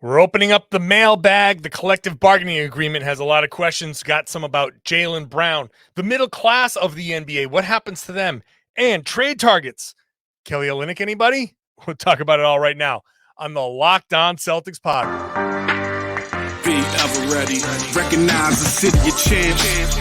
We're opening up the mailbag. The collective bargaining agreement has a lot of questions. Got some about Jaylen Brown, the middle class of the NBA. What happens to them? And trade targets. Kelly Olynyk, anybody? We'll talk about it all right now on the Locked On Celtics pod. Be ever ready. Recognize the city of champs.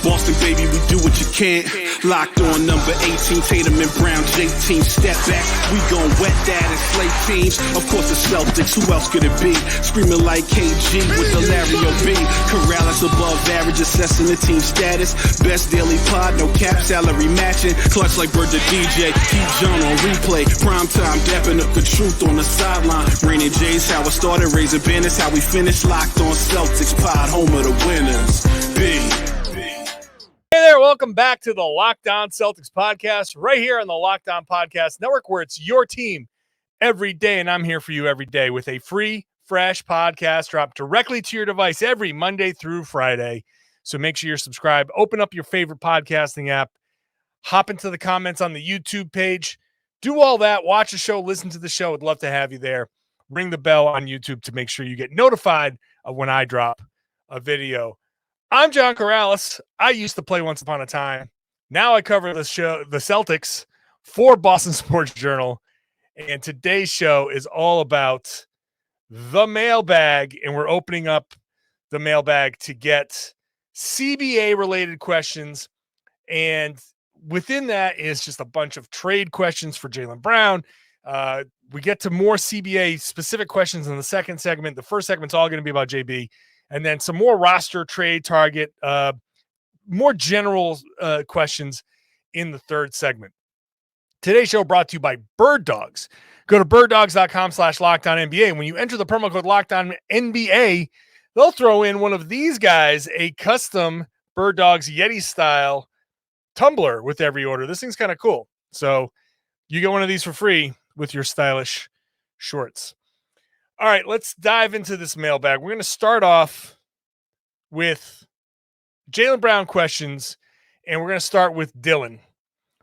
Boston, baby, we do what you can't. Locked on number 18, Tatum and Brown, J-team, step back. We gon' wet that and slay teams. Of course the Celtics, who else could it be? Screaming like KG with the Larry O.B. Karalis above average, assessing the team status. Best daily pod, no cap, salary matching. Clutch like Bird the DJ, keep John on replay. Prime time, dapping up the truth on the sideline. Raining J's, how it started, raising banners, how we finished. Locked on Celtics pod, home of the winners. B. Hey there, welcome back to the Locked On Celtics podcast, right here on the Locked On Podcast Network, where it's your team every day, and I'm here for you every day with a free, fresh podcast dropped directly to your device every Monday through Friday. So make sure you're subscribed. Open up your favorite podcasting app, hop into the comments on the YouTube page, do all that, watch the show, listen to the show. I'd love to have you there. Ring the bell on YouTube to make sure you get notified of when I drop a video. I'm John Karalis. I used to play once upon a time. Now I cover the Celtics for Boston Sports Journal. And today's show is all about the mailbag. And we're opening up the mailbag to get CBA related questions. And within that is just a bunch of trade questions for Jaylen Brown. We get to more CBA specific questions in the second segment. The first segment's all going to be about JB. And then some more roster trade target, more general questions in the third segment. Today's show brought to you by Birddogs. Go to birddogs.com/LockedOnNBA. When you enter the promo code LockedOnNBA, they'll throw in one of these guys, a custom Birddogs Yeti style tumbler with every order. This thing's kind of cool. So you get one of these for free with your stylish shorts. All right, let's dive into this mailbag. We're going to start off with Jaylen Brown questions, and we're going to start with Dylan,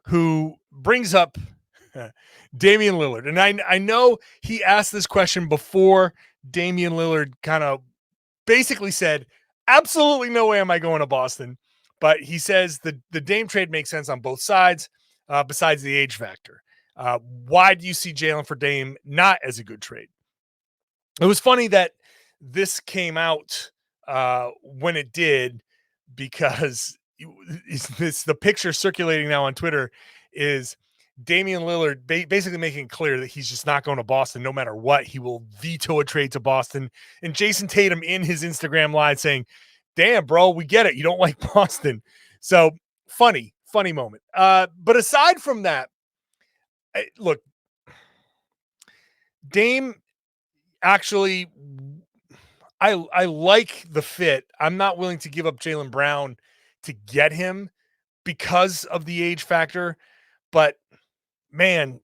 who brings up Damian Lillard. And I know he asked this question before Damian Lillard kind of basically said, absolutely no way am I going to Boston. But he says the Dame trade makes sense on both sides, besides the age factor. Why do you see Jaylen for Dame not as a good trade? It was funny that this came out when it did, because the picture circulating now on Twitter is Damian Lillard basically making it clear that he's just not going to Boston no matter what. He will veto a trade to Boston. And Jayson Tatum in his Instagram live saying, damn, bro, we get it. You don't like Boston. So funny moment. But aside from that, look, Dame, actually, I like the fit. I'm not willing to give up Jaylen Brown to get him because of the age factor. But, man,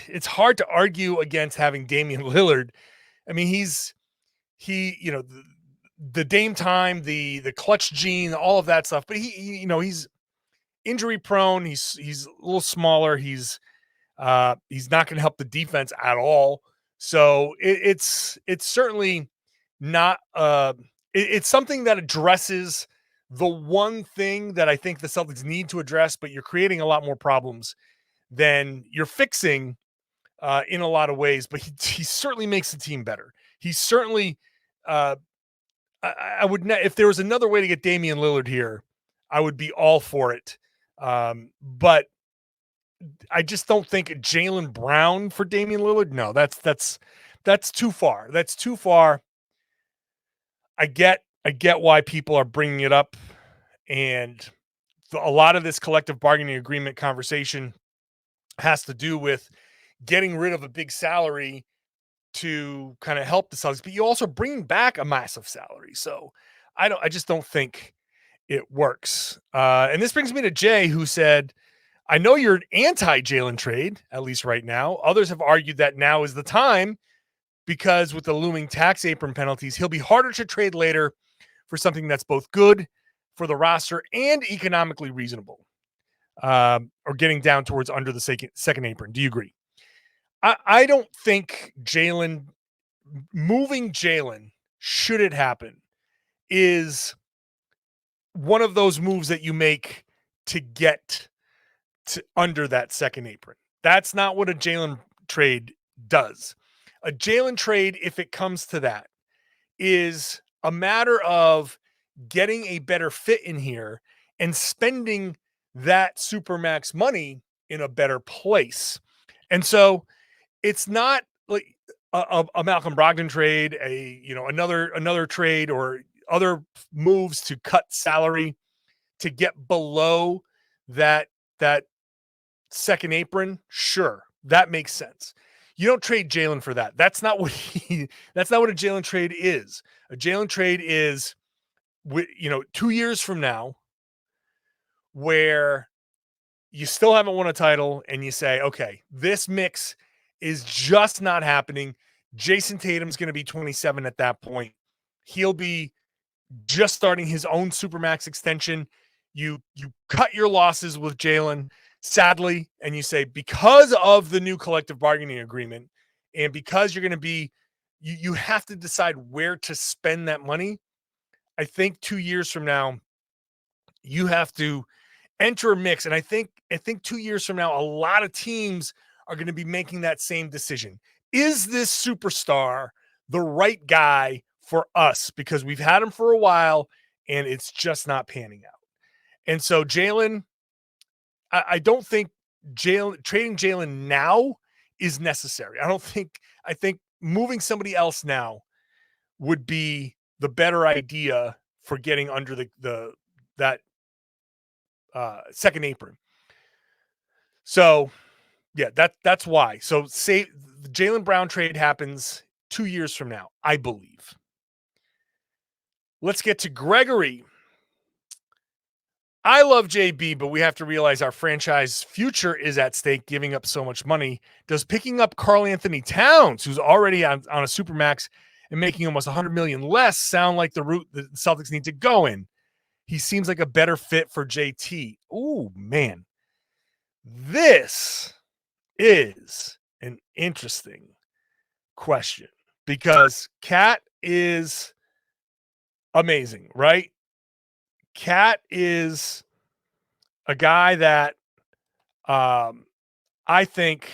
it's hard to argue against having Damian Lillard. I mean, the Dame time, the clutch gene, all of that stuff. But he's injury prone. He's a little smaller. He's not going to help the defense at all. So it's certainly not it's something that addresses the one thing that I think the Celtics need to address, but you're creating a lot more problems than you're fixing in a lot of ways. But he certainly makes the team better. He certainly I would if there was another way to get Damian Lillard here, I would be all for it. But I just don't think Jaylen Brown for Damian Lillard. No, that's too far. That's too far. I get why people are bringing it up, and a lot of this collective bargaining agreement conversation has to do with getting rid of a big salary to kind of help the Celtics, but you also bring back a massive salary. So I just don't think it works. And this brings me to Jay, who said, I know you're anti-Jaylen trade, at least right now. Others have argued that now is the time because with the looming tax apron penalties, he'll be harder to trade later for something that's both good for the roster and economically reasonable, or getting down towards under the second apron. Do you agree? I don't think Jaylen moving Jaylen, should it happen, is one of those moves that you make to get to under that second apron. That's not what a Jaylen trade does. A Jaylen trade, if it comes to that, is a matter of getting a better fit in here and spending that supermax money in a better place. And so it's not like a Malcolm Brogdon trade, another trade or other moves to cut salary to get below that second apron. Sure, that makes sense. You don't trade Jaylen for that. That's not what that's not what a Jaylen trade is. A Jaylen trade is 2 years from now, where you still haven't won a title and you say, okay, this mix is just not happening. Jayson Tatum's going to be 27 at that point. He'll be just starting his own supermax extension. You cut your losses with Jaylen, sadly, and you say, because of the new collective bargaining agreement and because you're going to be, you have to decide where to spend that money. I think 2 years from now, you have to enter a mix. And I think 2 years from now, a lot of teams are going to be making that same decision. Is this superstar the right guy for us? Because we've had him for a while and it's just not panning out. And so Jaylen, I don't think trading Jaylen now is necessary. I think moving somebody else now would be the better idea for getting under that second apron. So yeah, that's why. So say the Jaylen Brown trade happens 2 years from now, I believe. Let's get to Gregory. I love JB, but we have to realize our franchise future is at stake giving up so much money. Does picking up Karl Anthony Towns, who's already on a supermax and making almost $100 million less, sound like the route the Celtics need to go in? He seems like a better fit for JT. Ooh, man. This is an interesting question because Cat is amazing, right? Cat is a guy that I think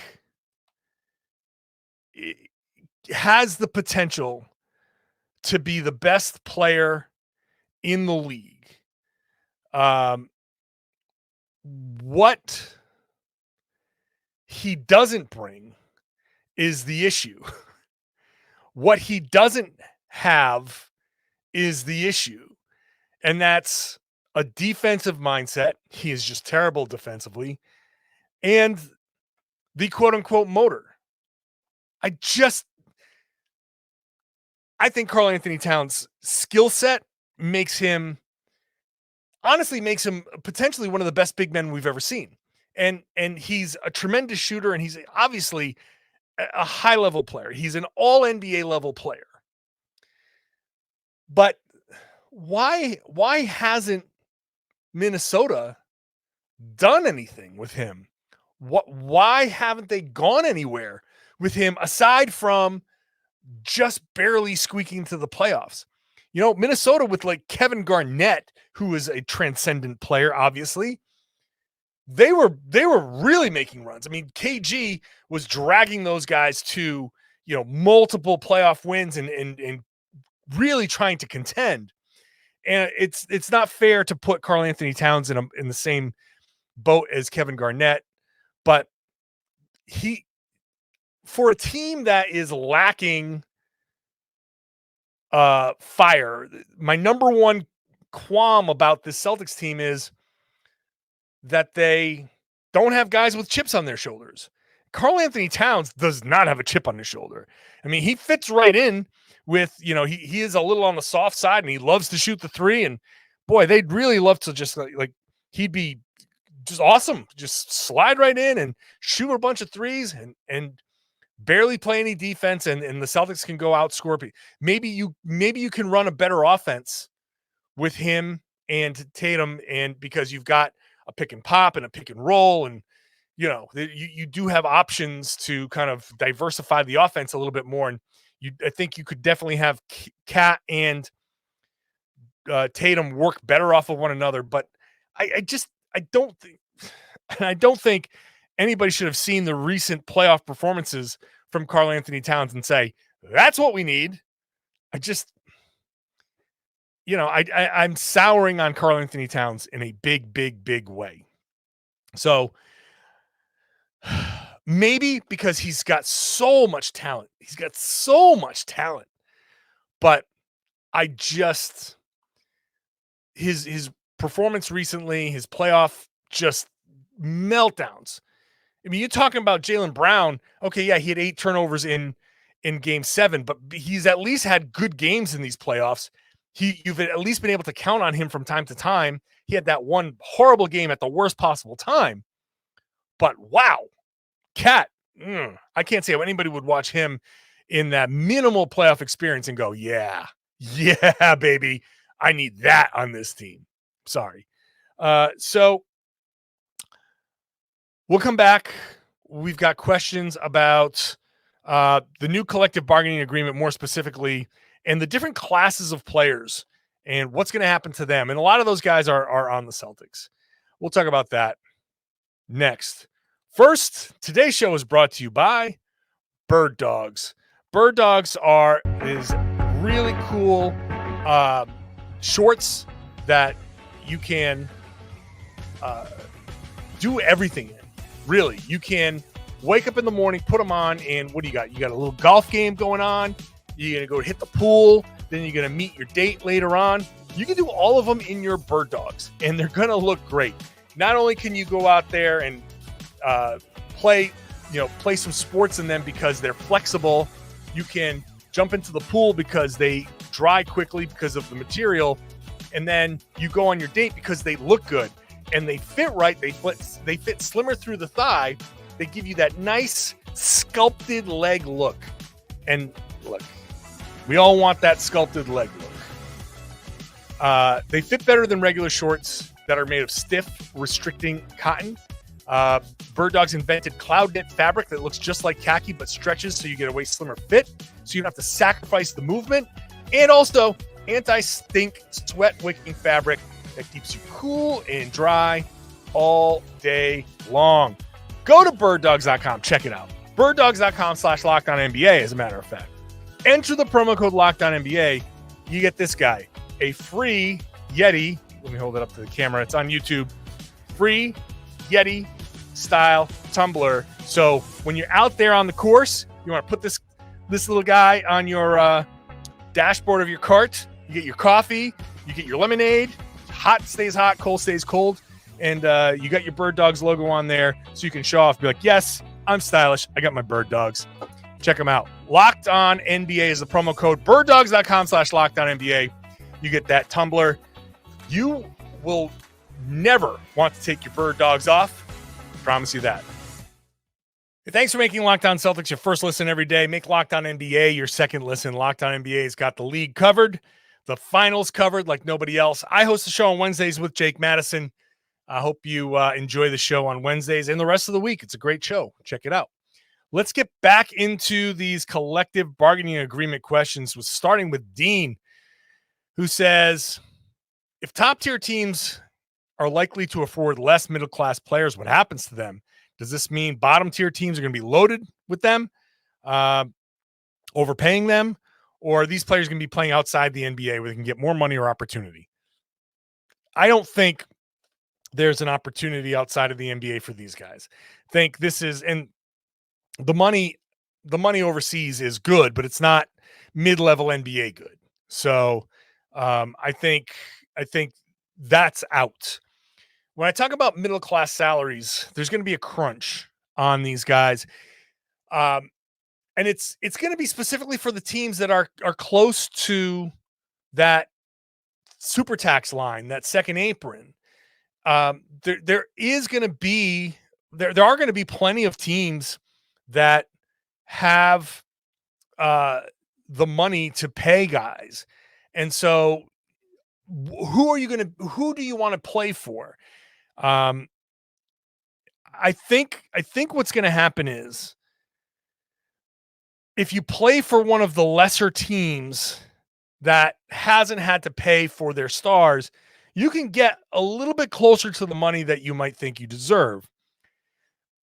has the potential to be the best player in the league. What he doesn't bring is the issue. What he doesn't have is the issue. And that's a defensive mindset. He is just terrible defensively. And the quote unquote motor. I think Karl Anthony Towns' skill set makes him potentially one of the best big men we've ever seen. And he's a tremendous shooter, and he's obviously a high level player. He's an all NBA level player. But why hasn't Minnesota done anything with him? Why haven't they gone anywhere with him aside from just barely squeaking to the playoffs? Minnesota with like Kevin Garnett, who is a transcendent player, obviously, they were really making runs. I mean, KG was dragging those guys to, multiple playoff wins and really trying to contend. And it's not fair to put Karl Anthony Towns in the same boat as Kevin Garnett, but for a team that is lacking fire, my number one qualm about this Celtics team is that they don't have guys with chips on their shoulders. Karl Anthony Towns does not have a chip on his shoulder. I mean, he fits right in with, he is a little on the soft side and he loves to shoot the three. And boy, they'd really love to just like he'd be just awesome. Just slide right in and shoot a bunch of threes and barely play any defense. And the Celtics can go outscore. Maybe you can run a better offense with him and Tatum, and because you've got a pick and pop and a pick and roll, and you do have options to kind of diversify the offense a little bit more. And I think you could definitely have Cat and Tatum work better off of one another, but I don't think, and I don't think anybody should have seen the recent playoff performances from Karl Anthony Towns and say, that's what we need. I just, I'm souring on Karl Anthony Towns in a big, big, big way. So maybe because he's got so much talent. But I just, his performance recently, his playoff just meltdowns. I mean, you're talking about Jaylen Brown. Okay, yeah, he had 8 turnovers in Game 7, but he's at least had good games in these playoffs. You've at least been able to count on him from time to time. He had that one horrible game at the worst possible time. But wow, Cat, I can't say how anybody would watch him in that minimal playoff experience and go, yeah, baby, I need that on this team. Sorry. So we'll come back. We've got questions about the new collective bargaining agreement, more specifically, and the different classes of players and what's going to happen to them. And a lot of those guys are on the Celtics. We'll talk about that next. First, today's show is brought to you by Birddogs. Birddogs is really cool shorts that you can do everything in. Really, you can wake up in the morning, put them on, and what do you got? You got a little golf game going on. You're going to go hit the pool. Then you're going to meet your date later on. You can do all of them in your Birddogs, and they're going to look great. Not only can you go out there and play some sports in them because they're flexible. You can jump into the pool because they dry quickly because of the material. And then you go on your date because they look good and they fit right. They fit slimmer through the thigh. They give you that nice sculpted leg look. And look, we all want that sculpted leg look. They fit better than regular shorts that are made of stiff, restricting cotton. Birddogs invented cloud knit fabric that looks just like khaki but stretches so you get a way slimmer fit, so you don't have to sacrifice the movement, and also anti-stink, sweat-wicking fabric that keeps you cool and dry all day long. Go to birddogs.com. Check it out. birddogs.com/LockedOnNBA, as a matter of fact. Enter the promo code LockedOnNBA. You get this guy, a free Yeti. Let me hold it up to the camera. It's on YouTube. Free Yeti style tumbler. So when you're out there on the course, you want to put this little guy on your dashboard of your cart. You get your coffee, you get your lemonade. Hot stays hot, cold stays cold, and you got your Birddogs logo on there, so you can show off. Be like, yes, I'm stylish. I got my Birddogs. Check them out. Locked On NBA is the promo code. Birddogs.com/LockedOnNBA. You get that tumbler. You will never want to take your Birddogs off. Promise you that. Hey, thanks for making Locked On Celtics your first listen every day. Make Locked On NBA your second listen. Locked On NBA has got the league covered, the finals covered like nobody else. I host the show on Wednesdays with Jake Madison. I hope you enjoy the show on Wednesdays and the rest of the week. It's a great show. Check it out. Let's get back into these collective bargaining agreement questions, starting with Dean, who says, if top-tier teams are likely to afford less middle-class players, what happens to them? Does this mean bottom-tier teams are going to be loaded with them, overpaying them, or are these players going to be playing outside the NBA where they can get more money or opportunity? I don't think there's an opportunity outside of the NBA for these guys. I think this is, and the money overseas is good, but it's not mid-level NBA good. So I think that's out. When I talk about middle-class salaries, there's going to be a crunch on these guys. And it's going to be specifically for the teams that are close to that super tax line, that second apron. There are going to be plenty of teams that have the money to pay guys. And so who do you want to play for? I think what's going to happen is if you play for one of the lesser teams that hasn't had to pay for their stars, you can get a little bit closer to the money that you might think you deserve.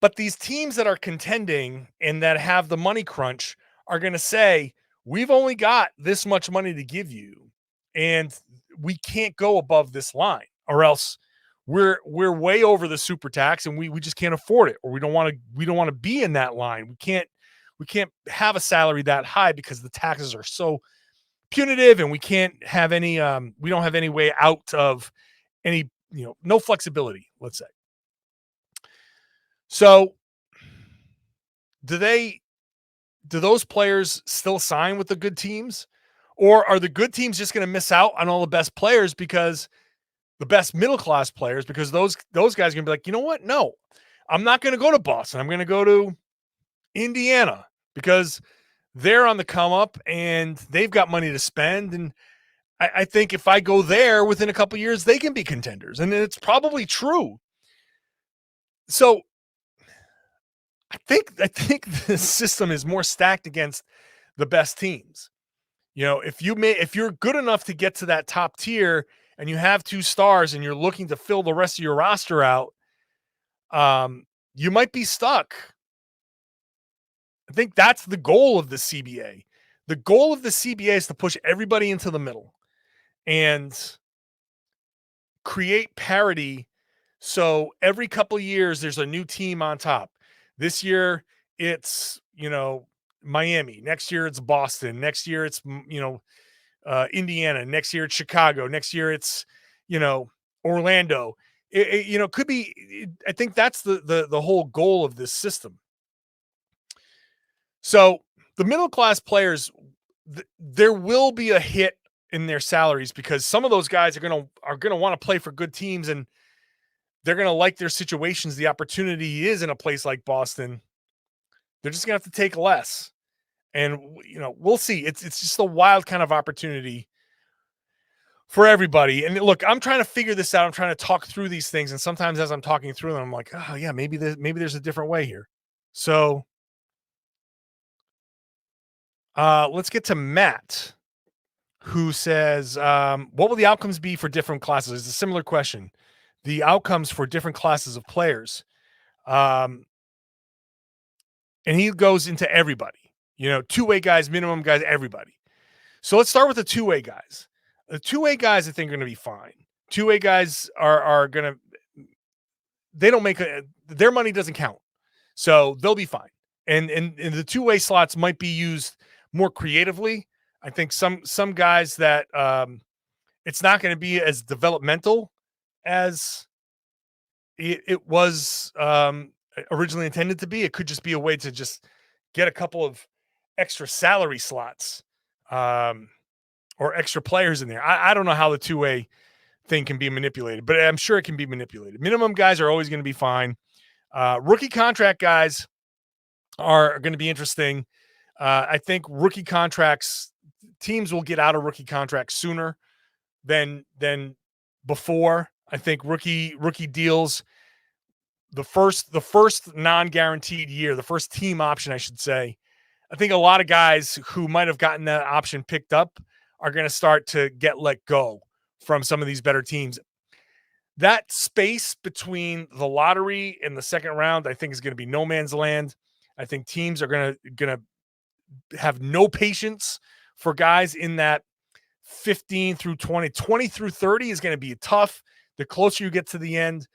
But these teams that are contending and that have the money crunch are going to say, we've only got this much money to give you, and we can't go above this line, or else we're way over the super tax and we just can't afford it, or we don't want to be in that line. We can't have a salary that high because the taxes are so punitive, and we can't have any we don't have any way out of any, no flexibility, let's say. So do those players still sign with the good teams, or are the good teams just going to miss out on all the best players, because the best middle class players, because those guys are going to be like, you know what? No, I'm not going to go to Boston. I'm going to go to Indiana because they're on the come up and they've got money to spend. And I think if I go there within a couple of years, they can be contenders. And it's probably true. So I think the system is more stacked against the best teams. If you're good enough to get to that top tier and you have 2 stars and you're looking to fill the rest of your roster out, you might be stuck. I think that's the goal of the CBA. The goal of the CBA is to push everybody into the middle and create parity. So every couple of years, there's a new team on top. This year, it's, Miami. Next year, it's Boston. Next year, it's, Indiana. Next year, it's Chicago. Next year, it's, Orlando. It could be. I think that's the whole goal of this system. So the middle class players, there will be a hit in their salaries because some of those guys are gonna want to play for good teams, and they're gonna like their situations. The opportunity is in a place like Boston. They're just gonna have to take less, and we'll see. It's just a wild kind of opportunity for everybody. And look, I'm trying to figure this out. I'm trying to talk through these things, and sometimes as I'm talking through them, I'm like, oh yeah, maybe there's a different way here. So let's get to Matt, who says, what will the outcomes be for different classes? It's a similar question. The outcomes for different classes of players. And he goes into everybody, two-way guys, minimum guys, everybody. So let's start with the two-way guys. The two-way guys, I think, are going to be fine. Two-way guys are going to, they don't make their money doesn't count. So they'll be fine. And the two-way slots might be used more creatively. I think some guys that it's not going to be as developmental as it was originally intended to be. It could just be a way to just get a couple of extra salary slots or extra players in there. I don't know how the two-way thing can be manipulated, but I'm sure it can be manipulated. Minimum guys are always going to be fine. Rookie contract guys are going to be interesting. I think rookie contracts, teams will get out of rookie contracts sooner than before. I think rookie deals, the first non-guaranteed year, the first team option, I should say. I think a lot of guys who might have gotten that option picked up are going to start to get let go from some of these better teams. That space between the lottery and the second round, I think, is going to be no man's land. I think teams are going to have no patience for guys in that 15 through 20. 20 through 30 is going to be tough. The closer you get to the end,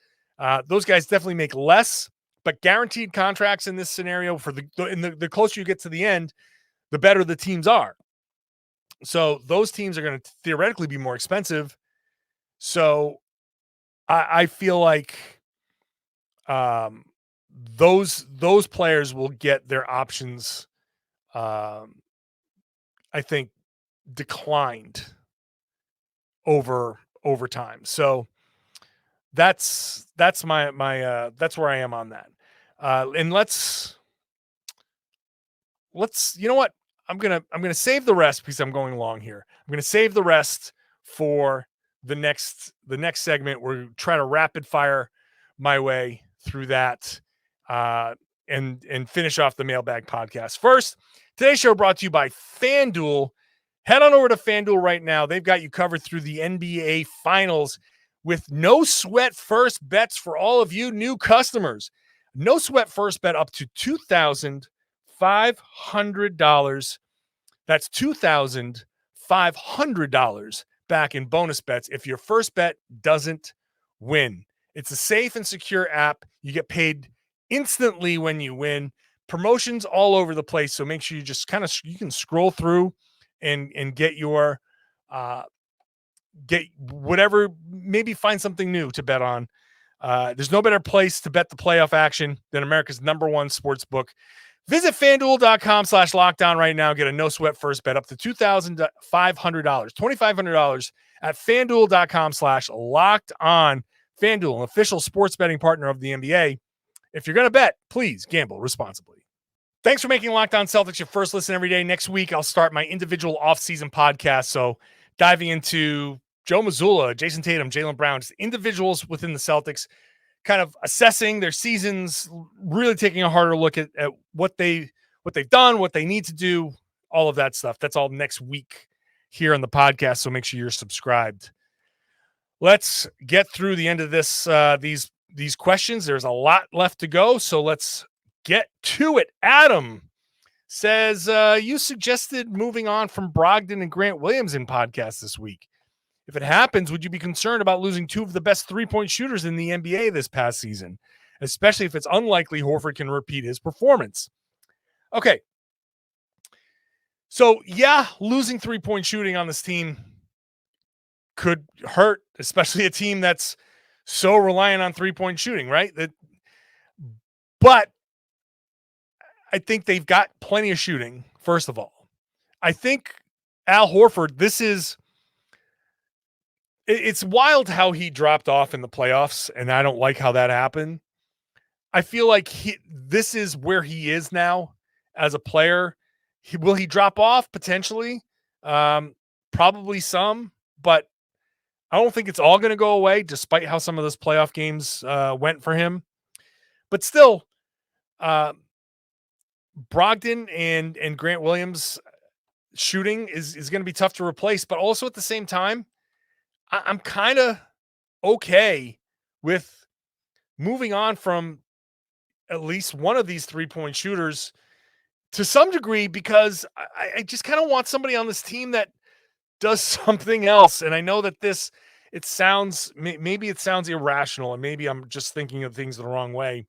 those guys definitely make less, but guaranteed contracts in this scenario for the closer you get to the end, the better the teams are. So those teams are going to theoretically be more expensive. So I feel like those players will get their options, I think, declined over time. So that's my that's where I am on that. And let's you know what? I'm gonna save the rest because I'm going long here. I'm gonna save the rest for the next segment. We're trying to rapid fire my way through that and finish off the Mailbag podcast. First, Today's show brought to you by FanDuel. Head on over to FanDuel right now. They've got you covered through the NBA Finals with no sweat first bets for all of you new customers. No sweat first bet up to $2,500. That's $2,500 back in bonus bets if your first bet doesn't win. It's a safe and secure app. You get paid instantly when you win. Promotions all over the place, so make sure you just you can scroll through and get your get whatever, maybe find something new to bet on. There's no better place to bet the playoff action than America's #1 sports book. Visit FanDuel.com/lockdown right now. Get a no sweat first bet up to $2,500, $2,500 at FanDuel.com/locked-on. FanDuel, an official sports betting partner of the NBA. If you're going to bet, please gamble responsibly. Thanks for making Locked On Celtics your first listen every day. Next week, I'll start my individual offseason podcast. So diving into Joe Mazzulla, Jayson Tatum, Jaylen Brown, just individuals within the Celtics, kind of assessing their seasons, really taking a harder look at what they've done, what they need to do, all of that stuff. That's all next week here on the podcast. So make sure you're subscribed. Let's get through the end of this, these questions. There's a lot left to go, so let's get to it. Adam says, you suggested moving on from Brogdon and Grant Williams in podcast this week. If it happens, would you be concerned about losing two of the best three-point shooters in the NBA this past season, especially if it's unlikely Horford can repeat his performance? Okay. So, yeah, losing three-point shooting on this team could hurt, especially a team that's so reliant on three-point shooting, right? But I think they've got plenty of shooting, first of all. I think Al Horford, it's wild how he dropped off in the playoffs, and I don't like how that happened. I feel like this is where he is now as a player. Will he drop off? Potentially. Probably some, but I don't think it's all going to go away, despite how some of those playoff games went for him. But still, Brogdon and Grant Williams shooting is going to be tough to replace. But also at the same time, I'm kind of okay with moving on from at least one of these three-point shooters to some degree, because I just kind of want somebody on this team that does something else. And I know that maybe it sounds irrational, and maybe I'm just thinking of things the wrong way,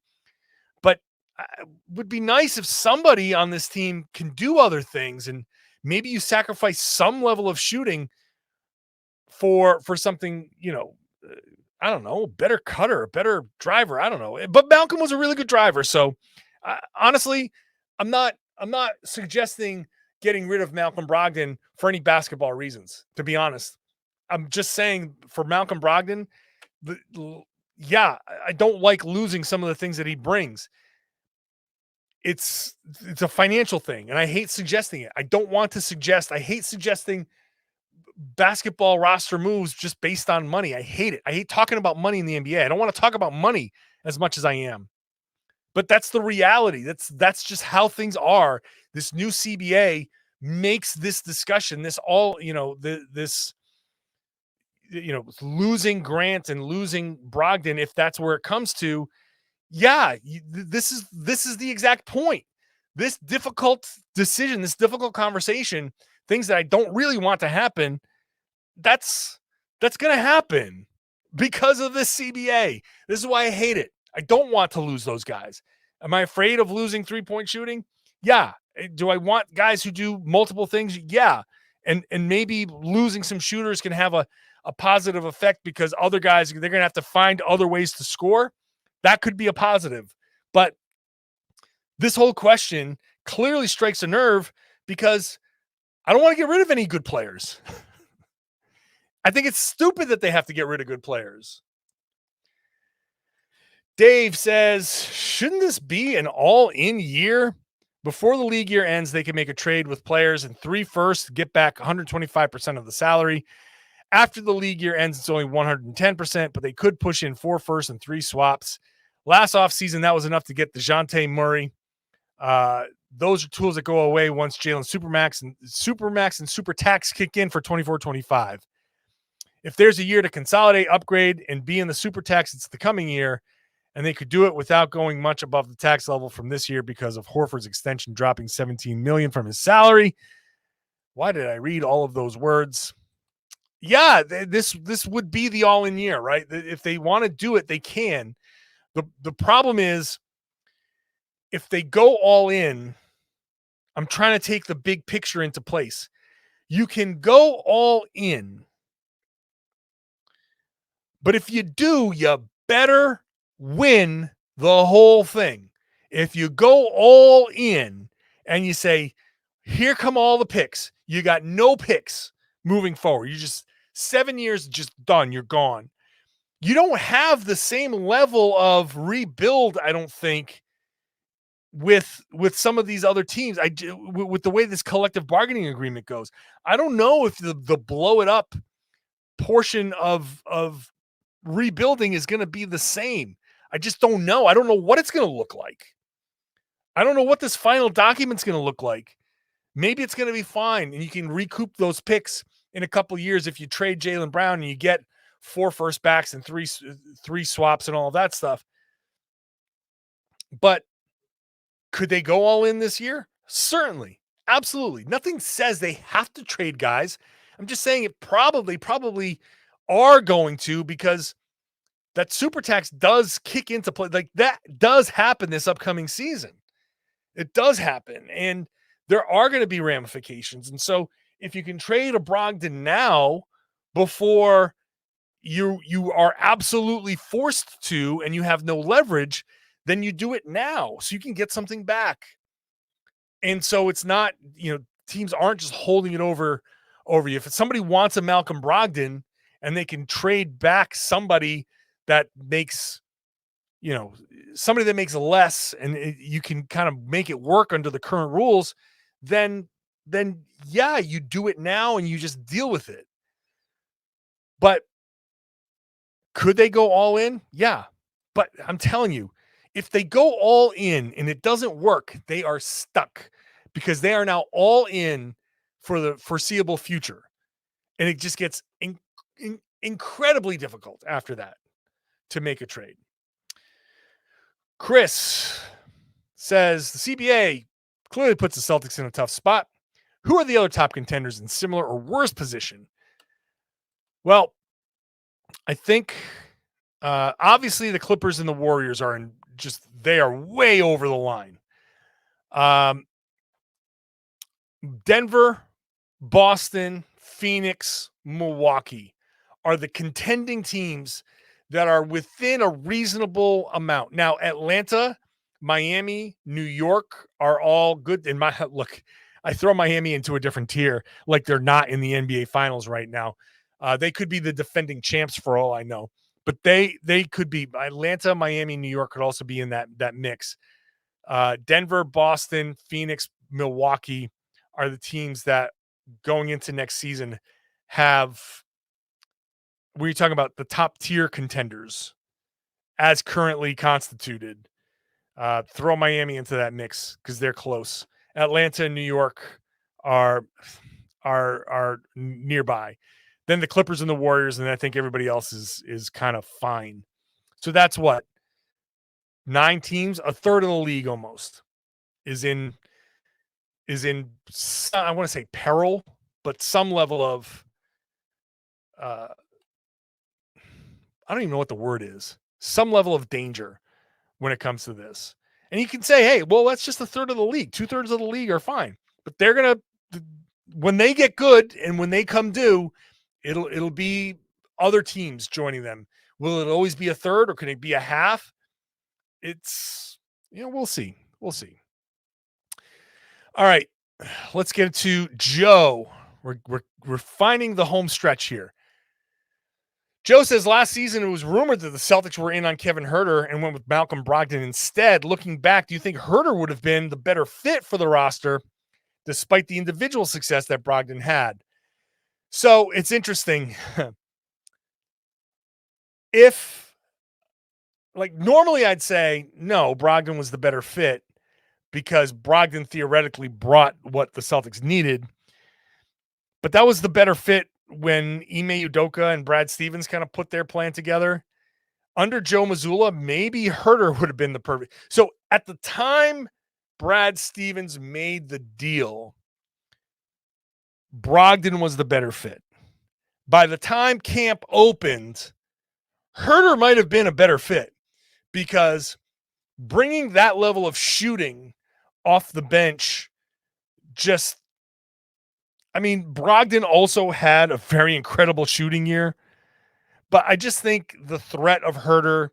but it would be nice if somebody on this team can do other things, and maybe you sacrifice some level of shooting for something, I don't know, better cutter, a better driver. I don't know, but Malcolm was a really good driver. So honestly, I'm not suggesting getting rid of Malcolm Brogdon for any basketball reasons, to be honest. I'm just saying for Malcolm Brogdon, I don't like losing some of the things that he brings. It's a financial thing, and I hate suggesting it. I hate suggesting basketball roster moves just based on money. I hate it. I hate talking about money in the NBA. I don't want to talk about money as much as I am. But that's the reality. That's just how things are. This new CBA makes this discussion, losing Grant and losing Brogdon, if that's where it comes to, this is the exact point. This difficult decision, this difficult conversation, things that I don't really want to happen, that's going to happen because of this CBA. This is why I hate it. I don't want to lose those guys. Am I afraid of losing three-point shooting? Yeah. Do I want guys who do multiple things? Yeah. And maybe losing some shooters can have a positive effect, because other guys, they're going to have to find other ways to score. That could be a positive. But this whole question clearly strikes a nerve, because I don't want to get rid of any good players. I think it's stupid that they have to get rid of good players. Dave says, shouldn't this be an all-in year? Before the league year ends, they can make a trade with players and 3 firsts, get back 125% of the salary. After the league year ends, it's only 110%, but they could push in 4 firsts and 3 swaps. Last offseason, that was enough to get DeJounte Murray. those are tools that go away once Jalen Supermax and Super Tax kick in for 24-25. If there's a year to consolidate, upgrade, and be in the Super Tax, it's the coming year, and they could do it without going much above the tax level from this year because of Horford's extension dropping $17 million from his salary. Why did I read all of those words? Yeah, this would be the all-in year, right? If they want to do it, they can. The problem is, if they go all in, I'm trying to take the big picture into place. You can go all in, but if you do, you better win the whole thing. If you go all in and you say, here come all the picks, you got no picks moving forward. You just 7 years, just done. You're gone. You don't have the same level of rebuild, I don't think, with some of these other teams. With the way this collective bargaining agreement goes, I don't know if the blow it up portion of rebuilding is going to be the same. I just don't know. I don't know what it's going to look like. I don't know what this final document's going to look like. Maybe it's going to be fine, and you can recoup those picks in a couple years if you trade Jaylen Brown and you get 4 first backs and three swaps and all of that stuff. But could they go all in this year? Certainly. Absolutely. Nothing says they have to trade guys. I'm just saying it probably are going to, because that super tax does kick into play. Like, that does happen this upcoming season. It does happen. And there are going to be ramifications. And so if you can trade a Brogdon now before you are absolutely forced to, and you have no leverage, then you do it now so you can get something back. And so it's not, teams aren't just holding it over you. If somebody wants a Malcolm Brogdon and they can trade back somebody that makes, somebody that makes less, and you can kind of make it work under the current rules, then yeah, you do it now and you just deal with it. But could they go all in? Yeah. But I'm telling you, if they go all in and it doesn't work, they are stuck, because they are now all in for the foreseeable future. And it just gets incredibly difficult after that to make a trade. Chris says the CBA clearly puts the Celtics in a tough spot. Who are the other top contenders in similar or worse position? Well, I think obviously the Clippers and the Warriors they are way over the line. Denver, Boston, Phoenix, Milwaukee are the contending teams that are within a reasonable amount. Now, Atlanta, Miami, New York are all good. Look, I throw Miami into a different tier, like they're not in the NBA Finals right now. They could be the defending champs for all I know, but they could be. Atlanta, Miami, New York could also be in that mix. Denver, Boston, Phoenix, Milwaukee are the teams that going into next season have, when you're talking about the top tier contenders as currently constituted, throw Miami into that mix because they're close. Atlanta and New York are nearby. Then the Clippers and the Warriors, and I think everybody else is kind of fine. So that's what, 9 teams, a third of the league almost is in I want to say peril, but some level of I don't even know what the word is. Some level of danger when it comes to this. And you can say, hey, well, that's just a third of the league. 2/3 of the league are fine. But they're going to, when they get good and when they come due, it'll be other teams joining them. Will it always be a third, or can it be a half? It's, we'll see. We'll see. All right, let's get to Joe. We're finding the home stretch here. Joe says last season it was rumored that the Celtics were in on Kevin Huerter and went with Malcolm Brogdon instead. Looking back, do you think Huerter would have been the better fit for the roster despite the individual success that Brogdon had? So it's interesting. Normally I'd say no, Brogdon was the better fit, because Brogdon theoretically brought what the Celtics needed. But that was the better fit when Ime Udoka and Brad Stevens kind of put their plan together. Under Joe Mazzulla, maybe Herter would have been the perfect. So at the time Brad Stevens made the deal, Brogdon was the better fit. By the time camp opened, Herter might have been a better fit because bringing that level of shooting off the bench Brogdon also had a very incredible shooting year, but I just think the threat of Herter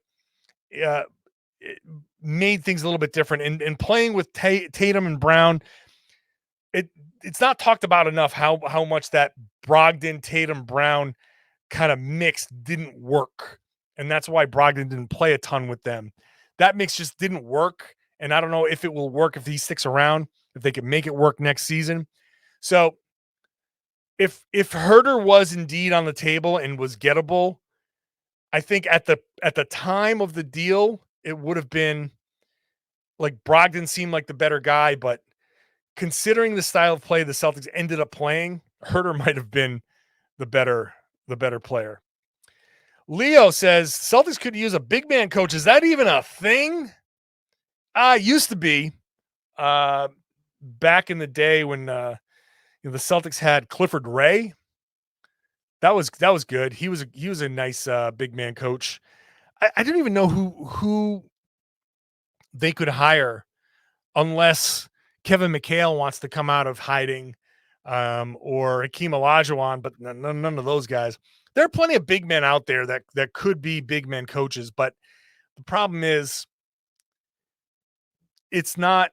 made things a little bit different. And playing with Tatum and Brown, it's not talked about enough how much that Brogdon, Tatum, Brown kind of mix didn't work. And that's why Brogdon didn't play a ton with them. That mix just didn't work. And I don't know if it will work if he sticks around, if they can make it work next season. So if Herter was indeed on the table and was gettable, I think at the time of the deal, it would have been like Brogdon seemed like the better guy, but considering the style of play the Celtics ended up playing, Herter might have been the better player. Leo says Celtics could use a big man coach. Is that even a thing? Used to be back in the day when the Celtics had Clifford Ray. That was good. He was a nice big man coach. I didn't even know who they could hire unless Kevin McHale wants to come out of hiding, or Hakeem Olajuwon, but none of those guys. There are plenty of big men out there that could be big men coaches, but the problem is it's not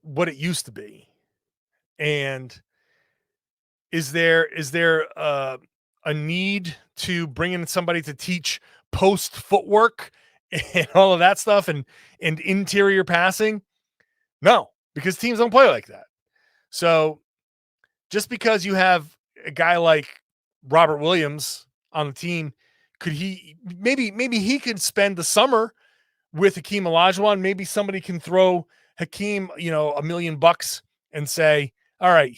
what it used to be. And is there a need to bring in somebody to teach post footwork and all of that stuff and interior passing? No, because teams don't play like that. So just because you have a guy like Robert Williams on the team, could he maybe he could spend the summer with Hakeem Olajuwon? Maybe somebody can throw Hakeem, $1 million and say, all right,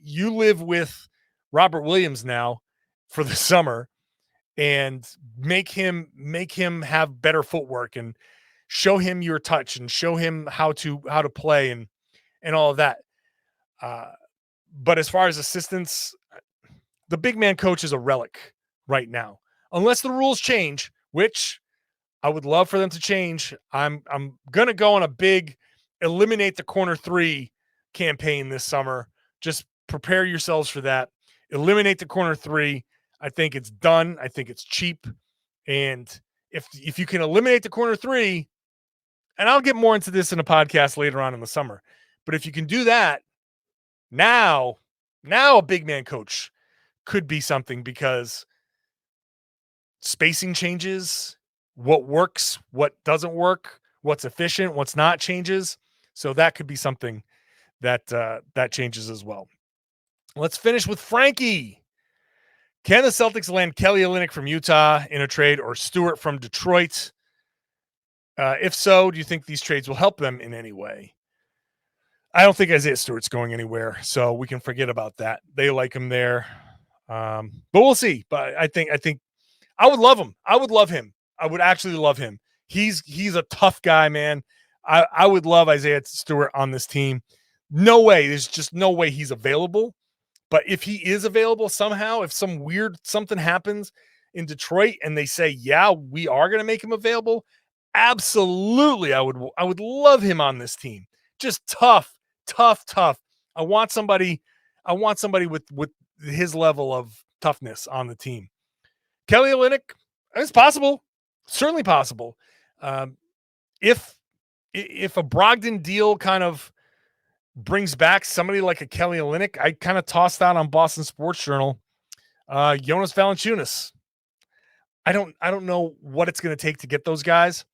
you live with Robert Williams now for the summer and make him have better footwork and show him your touch and show him how to play and all of that. But as far as assistants, the big man coach is a relic right now, unless the rules change, which I would love for them to change. I'm going to go on a big eliminate the corner three campaign this summer. Just prepare yourselves for that. Eliminate the corner three. I think it's done. I think it's cheap. And if you can eliminate the corner three, and I'll get more into this in a podcast later on in the summer, but if you can do that, now a big man coach could be something, because spacing changes, what works, what doesn't work, what's efficient, what's not changes. So that could be something that changes as well. Let's finish with Frankie. Can the Celtics land Kelly Olynyk from Utah in a trade or Stewart from Detroit? If so, do you think these trades will help them in any way? I don't think Isaiah Stewart's going anywhere, so we can forget about that. They like him there. But we'll see. But I think I would love him. I would love him. I would actually love him. He's a tough guy, man. I would love Isaiah Stewart on this team. No way. There's just no way he's available. But if he is available somehow, if some weird something happens in Detroit and they say, yeah, we are going to make him available, absolutely, I would love him on this team. Just tough. I want somebody with his level of toughness on the team. Kelly Olynyk, it's possible. Certainly possible. If a Brogdon deal kind of brings back somebody like a Kelly Olynyk, I kind of tossed out on Boston Sports Journal, Jonas Valanciunas. I don't know what it's going to take to get those guys,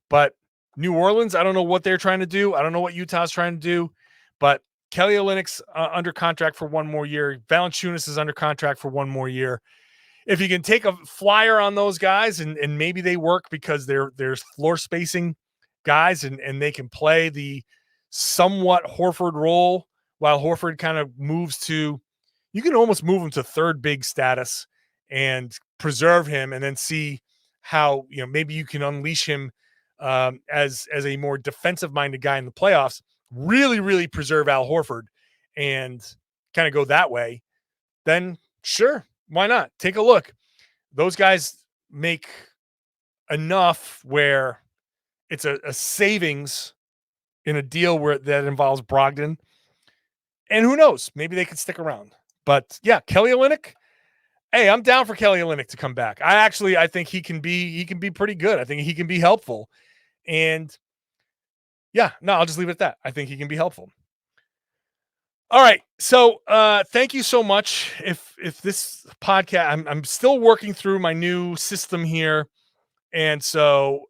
but New Orleans, I don't know what they're trying to do. I don't know what Utah's trying to do, but Kelly Olynyk's under contract for one more year. Valanciunas is under contract for one more year. If you can take a flyer on those guys and maybe they work because there's floor spacing guys, and they can play the somewhat Horford role while Horford kind of moves to, you can almost move him to third big status and preserve him, and then see how, maybe you can unleash him as a more defensive minded guy in the playoffs, really, really preserve Al Horford and kind of go that way. Then sure, why not? Take a look. Those guys make enough where it's a savings in a deal where that involves Brogdon. And who knows? Maybe they could stick around. But yeah, Kelly Olynyk. Hey, I'm down for Kelly Olynyk to come back. I think he can be pretty good. I think he can be helpful. And yeah, no, I'll just leave it at that. I think he can be helpful. All right. So thank you so much. If this podcast, I'm still working through my new system here. And so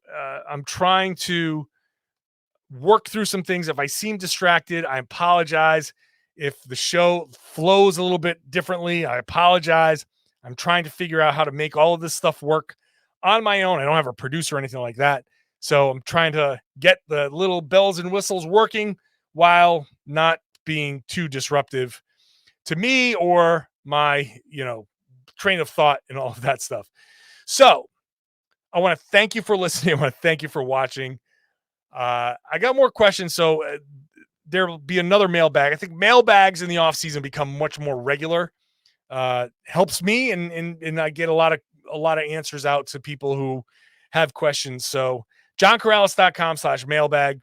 I'm trying to work through some things. If I seem distracted, I apologize. If the show flows a little bit differently, I apologize. I'm trying to figure out how to make all of this stuff work on my own. I don't have a producer or anything like that. So I'm trying to get the little bells and whistles working while not being too disruptive to me or my, train of thought and all of that stuff. So I want to thank you for listening. I want to thank you for watching. I got more questions. So there will be another mailbag. I think mailbags in the off season become much more regular. Helps me and I get a lot of answers out to people who have questions. So johnkaralis.com/mailbag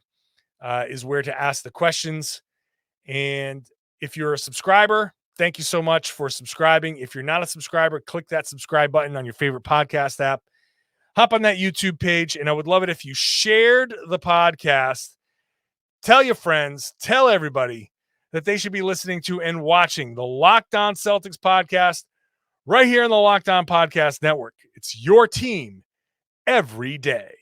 is where to ask the questions. And if you're a subscriber, thank you so much for subscribing. If you're not a subscriber, click that subscribe button on your favorite podcast app. Hop on that YouTube page, and I would love it if you shared the podcast. Tell your friends, tell everybody that they should be listening to and watching the Locked On Celtics podcast right here in the Locked On Podcast Network. It's your team every day.